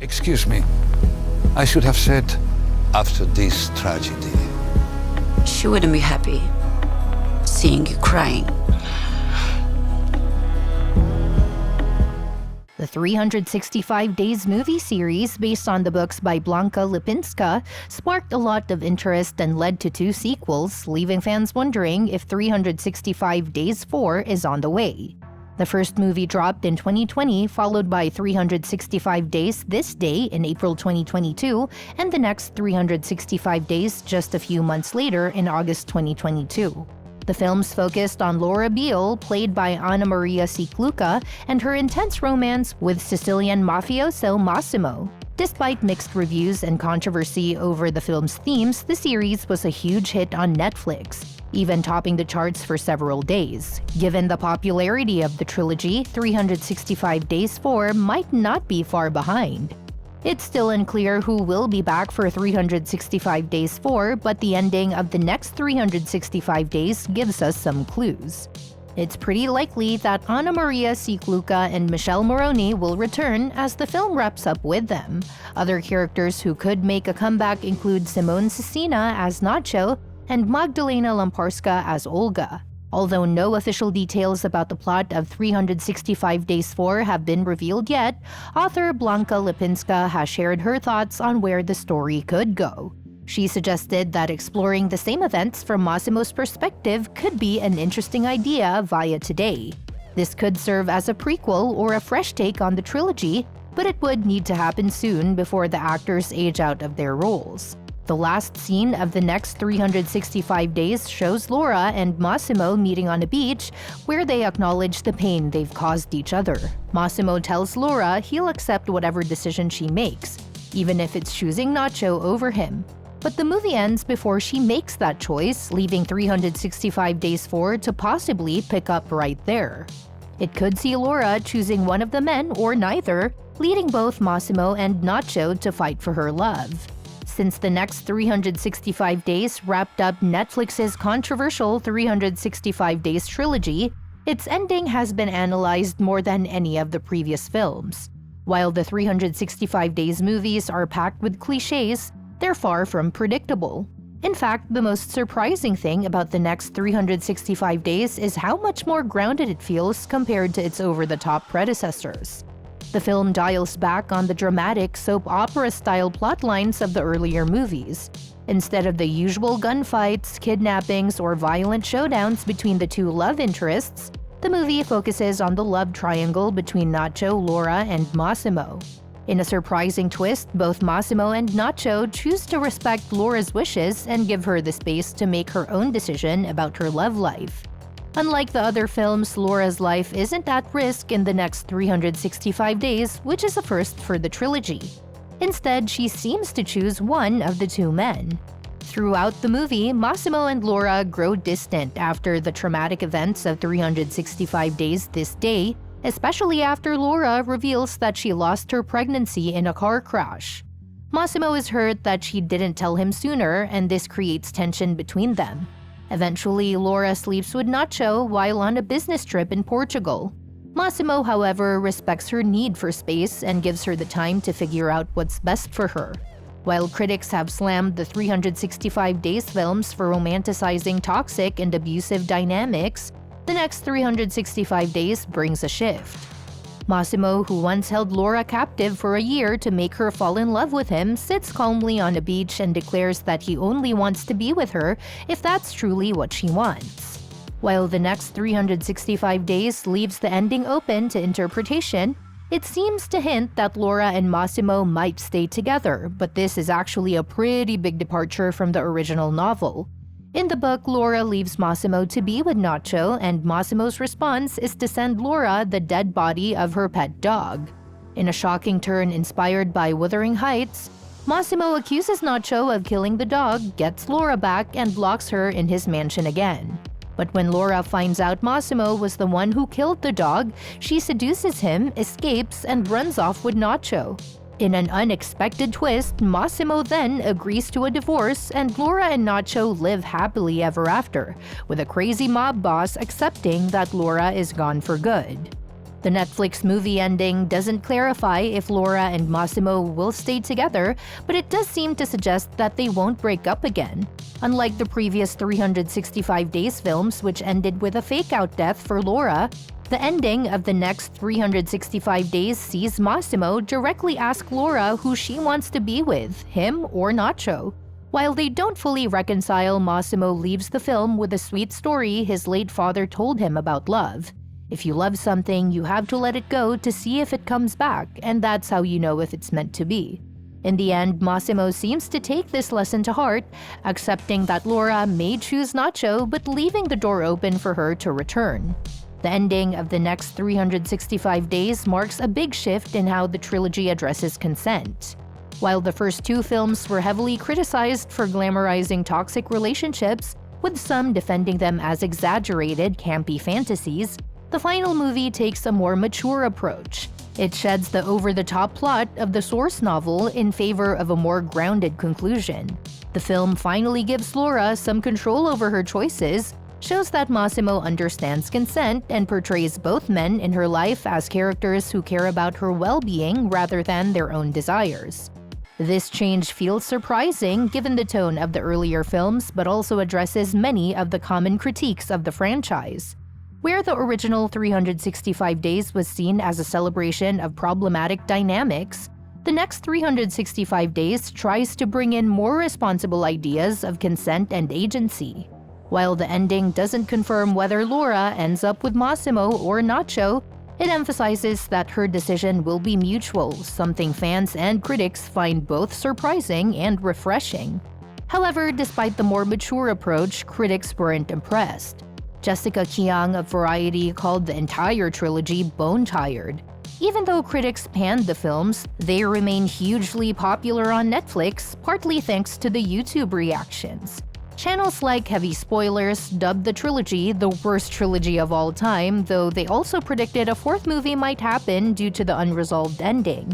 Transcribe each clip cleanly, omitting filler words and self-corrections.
Excuse me. I should have said, after this tragedy. She wouldn't be happy seeing you crying. The 365 Days movie series, based on the books by Blanka Lipińska, sparked a lot of interest and led to 2 sequels, leaving fans wondering if 365 Days 4 is on the way. The first movie dropped in 2020, followed by 365 Days This Day in April 2022, and the next 365 Days just a few months later in August 2022. The films focused on Laura Biel, played by Anna Maria Sieklucka, and her intense romance with Sicilian mafioso Massimo. Despite mixed reviews and controversy over the film's themes, the series was a huge hit on Netflix, even topping the charts for several days. Given the popularity of the trilogy, 365 Days 4 might not be far behind. It's still unclear who will be back for 365 Days 4, but the ending of the next 365 Days gives us some clues. It's pretty likely that Anna Maria Sieklucka and Michele Morrone will return as the film wraps up with them. Other characters who could make a comeback include Simone Cecina as Nacho and Magdalena Lamparska as Olga. Although no official details about the plot of 365 Days 4 have been revealed yet, author Blanka Lipińska has shared her thoughts on where the story could go. She suggested that exploring the same events from Massimo's perspective could be an interesting idea via Today. This could serve as a prequel or a fresh take on the trilogy, but it would need to happen soon before the actors age out of their roles. The last scene of the next 365 Days shows Laura and Massimo meeting on a beach where they acknowledge the pain they've caused each other. Massimo tells Laura he'll accept whatever decision she makes, even if it's choosing Nacho over him. But the movie ends before she makes that choice, leaving 365 Days 4 to possibly pick up right there. It could see Laura choosing one of the men or neither, leading both Massimo and Nacho to fight for her love. Since the next 365 Days wrapped up Netflix's controversial 365 Days trilogy, its ending has been analyzed more than any of the previous films. While the 365 Days movies are packed with cliches, they're far from predictable. In fact, the most surprising thing about the next 365 Days is how much more grounded it feels compared to its over-the-top predecessors. The film dials back on the dramatic soap opera-style plotlines of the earlier movies. Instead of the usual gunfights, kidnappings, or violent showdowns between the 2 love interests, the movie focuses on the love triangle between Nacho, Laura, and Massimo. In a surprising twist, both Massimo and Nacho choose to respect Laura's wishes and give her the space to make her own decision about her love life. Unlike the other films, Laura's life isn't at risk in the next 365 Days, which is a first for the trilogy. Instead, she seems to choose one of the 2 men. Throughout the movie, Massimo and Laura grow distant after the traumatic events of 365 Days This Day, especially after Laura reveals that she lost her pregnancy in a car crash. Massimo is hurt that she didn't tell him sooner, and this creates tension between them. Eventually, Laura sleeps with Nacho while on a business trip in Portugal. Massimo, however, respects her need for space and gives her the time to figure out what's best for her. While critics have slammed the 365 Days films for romanticizing toxic and abusive dynamics, the next 365 Days brings a shift. Massimo, who once held Laura captive for a year to make her fall in love with him, sits calmly on a beach and declares that he only wants to be with her if that's truly what she wants. While the next 365 Days leaves the ending open to interpretation, it seems to hint that Laura and Massimo might stay together, but this is actually a pretty big departure from the original novel. In the book, Laura leaves Massimo to be with Nacho, and Massimo's response is to send Laura the dead body of her pet dog. In a shocking turn inspired by Wuthering Heights, Massimo accuses Nacho of killing the dog, gets Laura back, and locks her in his mansion again. But when Laura finds out Massimo was the one who killed the dog, she seduces him, escapes, and runs off with Nacho. In an unexpected twist, Massimo then agrees to a divorce, and Laura and Nacho live happily ever after, with a crazy mob boss accepting that Laura is gone for good. The Netflix movie ending doesn't clarify if Laura and Massimo will stay together, but it does seem to suggest that they won't break up again. Unlike the previous 365 Days films, which ended with a fake-out death for Laura, the ending of the next 365 Days sees Massimo directly ask Laura who she wants to be with, him or Nacho. While they don't fully reconcile, Massimo leaves the film with a sweet story his late father told him about love. If you love something, you have to let it go to see if it comes back, and that's how you know if it's meant to be. In the end, Massimo seems to take this lesson to heart, accepting that Laura may choose Nacho but leaving the door open for her to return. The ending of the next 365 Days marks a big shift in how the trilogy addresses consent. While the first two films were heavily criticized for glamorizing toxic relationships, with some defending them as exaggerated, campy fantasies, the final movie takes a more mature approach. It sheds the over-the-top plot of the source novel in favor of a more grounded conclusion. The film finally gives Laura some control over her choices, shows that Massimo understands consent, and portrays both men in her life as characters who care about her well-being rather than their own desires. This change feels surprising given the tone of the earlier films, but also addresses many of the common critiques of the franchise. Where the original 365 Days was seen as a celebration of problematic dynamics, the next 365 Days tries to bring in more responsible ideas of consent and agency. While the ending doesn't confirm whether Laura ends up with Massimo or Nacho, it emphasizes that her decision will be mutual, something fans and critics find both surprising and refreshing. However, despite the more mature approach, critics weren't impressed. Jessica Chiang of Variety called the entire trilogy bone-tired. Even though critics panned the films, they remain hugely popular on Netflix, partly thanks to the YouTube reactions. Channels like Heavy Spoilers dubbed the trilogy the worst trilogy of all time, though they also predicted a fourth movie might happen due to the unresolved ending.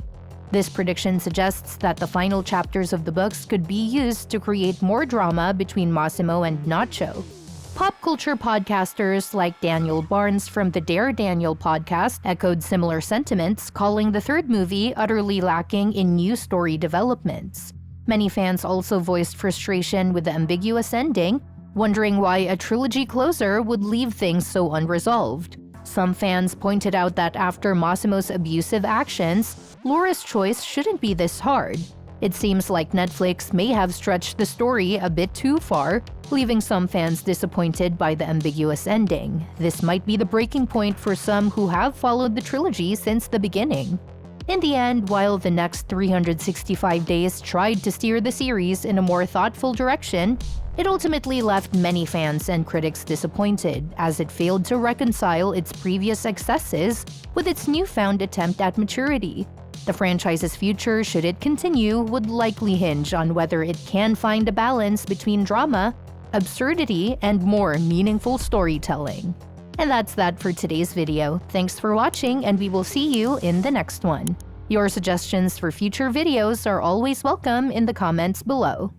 This prediction suggests that the final chapters of the books could be used to create more drama between Massimo and Nacho. Pop culture podcasters like Daniel Barnes from the Dare Daniel podcast echoed similar sentiments, calling the third movie utterly lacking in new story developments. Many fans also voiced frustration with the ambiguous ending, wondering why a trilogy closer would leave things so unresolved. Some fans pointed out that after Massimo's abusive actions, Laura's choice shouldn't be this hard. It seems like Netflix may have stretched the story a bit too far, leaving some fans disappointed by the ambiguous ending. This might be the breaking point for some who have followed the trilogy since the beginning. In the end, while the next 365 Days tried to steer the series in a more thoughtful direction, it ultimately left many fans and critics disappointed, as it failed to reconcile its previous excesses with its newfound attempt at maturity. The franchise's future, should it continue, would likely hinge on whether it can find a balance between drama, absurdity, and more meaningful storytelling. And that's that for today's video. Thanks for watching, and we will see you in the next one. Your suggestions for future videos are always welcome in the comments below.